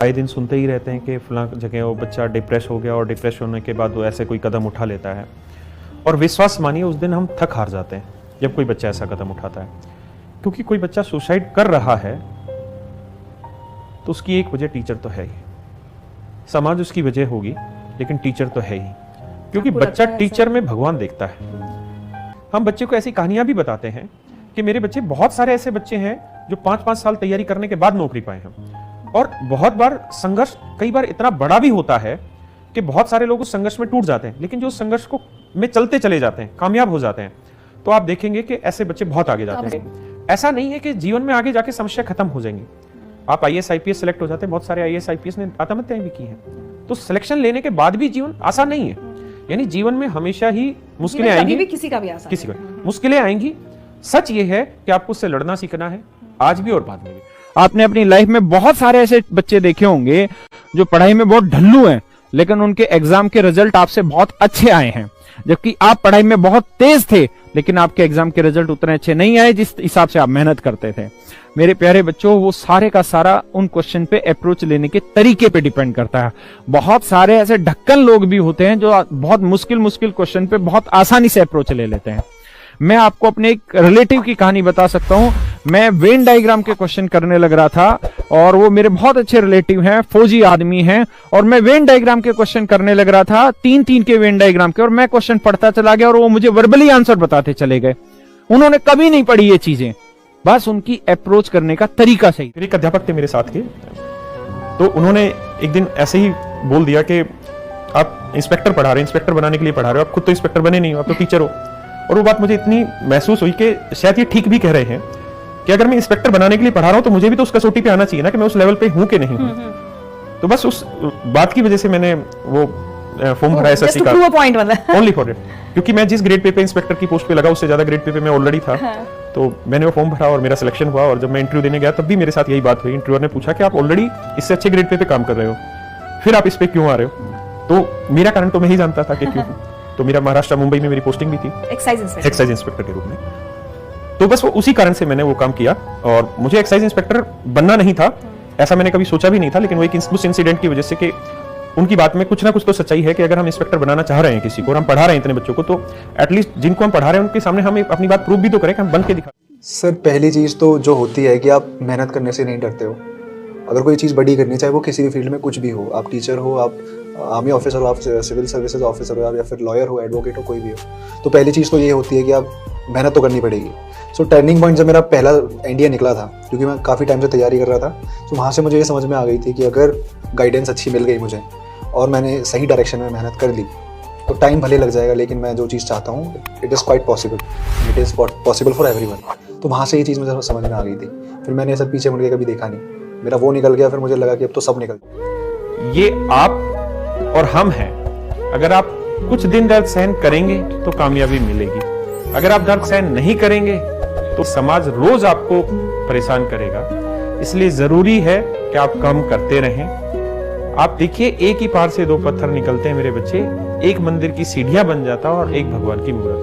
आए दिन सुनते ही रहते हैं कि फलां जगह वो बच्चा डिप्रेस हो गया और डिप्रेस होने के बाद वो ऐसे कोई कदम उठा लेता है, और विश्वास मानिए उस दिन हम थक हार जाते हैं जब कोई बच्चा ऐसा कदम उठाता है। क्योंकि कोई बच्चा सुसाइड कर रहा है तो उसकी एक वजह टीचर तो है ही, समाज उसकी वजह होगी, लेकिन टीचर तो है ही, क्योंकि बच्चा टीचर में भगवान देखता है। हम बच्चे को ऐसी कहानियां भी बताते हैं कि मेरे बच्चे, बहुत सारे ऐसे बच्चे हैं जो 5-5 साल तैयारी करने के बाद नौकरी पाए हैं, और बहुत बार संघर्ष कई बार इतना बड़ा भी होता है कि बहुत सारे लोग उस संघर्ष में टूट जाते हैं, लेकिन जो उस संघर्ष को में चलते चले जाते हैं, कामयाब हो जाते हैं, तो आप देखेंगे कि ऐसे बच्चे बहुत आगे जाते हैं। ऐसा नहीं है कि जीवन में आगे जाके समस्या खत्म हो जाएंगी। आप IAS IPS सेलेक्ट हो जाते हैं, बहुत सारे IAS IPS ने आत्महत्याएं भी की हैं, तो सिलेक्शन लेने के बाद भी जीवन आसान नहीं है। यानी जीवन में हमेशा ही मुश्किलें आएंगी, किसी का भी आसान, किसी का मुश्किलें आएंगी। सच ये है कि आपको उससे लड़ना सीखना है, आज भी और बाद में भी। आपने अपनी लाइफ में बहुत सारे ऐसे बच्चे देखे होंगे जो पढ़ाई में बहुत ढल्लू हैं, लेकिन उनके एग्जाम के रिजल्ट आपसे बहुत अच्छे आए हैं, जबकि आप पढ़ाई में बहुत तेज थे लेकिन आपके एग्जाम के रिजल्ट उतने अच्छे नहीं आए जिस हिसाब से आप मेहनत करते थे। मेरे प्यारे बच्चों, वो सारे का सारा उन क्वेश्चन पे अप्रोच लेने के तरीके पे डिपेंड करता है। बहुत सारे ऐसे ढक्कन लोग भी होते हैं जो बहुत मुश्किल क्वेश्चन पे बहुत आसानी से अप्रोच ले लेते हैं। मैं आपको अपने एक रिलेटिव की कहानी बता सकता हूं। मैं वेन डायग्राम के क्वेश्चन करने लग रहा था, और वो मेरे बहुत अच्छे रिलेटिव हैं, फौजी आदमी हैं, और मैं वेन डायग्राम के क्वेश्चन करने लग रहा था, 3-3 के वेन डायग्राम के, और मैं क्वेश्चन पढ़ता चला गया और वो मुझे वर्बली आंसर बताते चले गए। उन्होंने कभी नहीं पढ़ी ये चीजें, बस उनकी अप्रोच करने का तरीका सही। फिर एक अध्यापक थे मेरे साथ के, तो उन्होंने एक दिन ऐसे ही बोल दिया कि आप इंस्पेक्टर पढ़ा रहे हैं, इंस्पेक्टर बनाने के लिए पढ़ा रहे हो, आप खुद तो इंस्पेक्टर बने नहीं हो, आप तो टीचर हो। और वो बात मुझे इतनी महसूस हुई कि शायद ये ठीक भी कह रहे हैं कि अगर मैं इंस्पेक्टर बनाने के लिए पढ़ा रहा हूं तो मुझे भी तो उस कसौटी पे आना चाहिए ना कि मैं उस लेवल पे हूं कि नहीं हूं। तो बस उस बात की वजह से मैंने वो फॉर्म भरा SSC का, ओनली फॉर इट, क्योंकि मैं जिस ग्रेड पे इंस्पेक्टर की पोस्ट पे लगा उससे ज्यादा ग्रेड पे मैं ऑलरेडी था। तो मैंने वो फॉर्म भरा और मेरा सिलेक्शन हुआ, और जब मैं इंटरव्यू देने गया तब भी मेरे साथ यही बात हुई। इंटरव्यूअर ने पूछा कि आप ऑलरेडी इससे अच्छे ग्रेड पे काम कर रहे हो, फिर आप इस पे क्यों आ रहे हो? तो मेरा कारण तो मैं ही जानता था कि क्यों। तो मेरा महाराष्ट्र मुंबई में मेरी पोस्टिंग भी थी एक्साइज इंस्पेक्टर के रूप में। तो बस वो उसी कारण से मैंने वो काम किया, और मुझे एक्साइज इंस्पेक्टर बनना नहीं था, ऐसा मैंने कभी सोचा भी नहीं था, लेकिन वो एक उस इंसिडेंट की वजह से कि उनकी बात में कुछ ना कुछ तो सच्चाई है कि अगर हम इंस्पेक्टर बनाना चाह रहे हैं किसी को और हम पढ़ा रहे हैं इतने बच्चों को, तो एटलीस्ट जिनको हम पढ़ा रहे हैं उनके सामने हम अपनी बात प्रूव भी तो करें कि हम बन के दिखा। सर, पहली चीज़ तो जो होती है कि आप मेहनत करने से नहीं डरते हो। अगर कोई चीज़ बड़ी करनी, चाहे वो किसी भी फील्ड में कुछ भी हो, आप टीचर हो, आप आर्मी ऑफिसर हो, आप सिविल सर्विसेज ऑफिसर हो, या फिर लॉयर हो, एडवोकेट हो, कोई भी हो, तो पहली चीज़ तो ये होती है कि आप मेहनत तो करनी पड़ेगी। सो टर्निंग पॉइंट जब मेरा पहला NDA निकला था, क्योंकि मैं काफ़ी टाइम से तैयारी कर रहा था, तो वहाँ से मुझे ये समझ में आ गई थी कि अगर गाइडेंस अच्छी मिल गई मुझे और मैंने सही डायरेक्शन में मेहनत कर ली, तो टाइम भले लग जाएगा, लेकिन मैं जो चीज़ चाहता हूँ it is quite possible, it is possible for everyone. तो वहाँ से ये चीज़ मुझे समझ में आ गई थी। फिर मैंने सब पीछे मुड़ के कभी देखा नहीं, मेरा वो निकल गया, फिर मुझे लगा कि अब तो सब निकल गया। ये आप और हम हैं। अगर आप कुछ दिन दर्द सहन करेंगे तो कामयाबी मिलेगी, अगर आप दर्द सहन नहीं करेंगे तो समाज रोज आपको परेशान करेगा। इसलिए जरूरी है कि आप काम करते रहें। आप देखिए, एक ही पहाड़ से 2 पत्थर निकलते हैं मेरे बच्चे, एक मंदिर की सीढ़ियां बन जाता और एक भगवान की मूर्ति।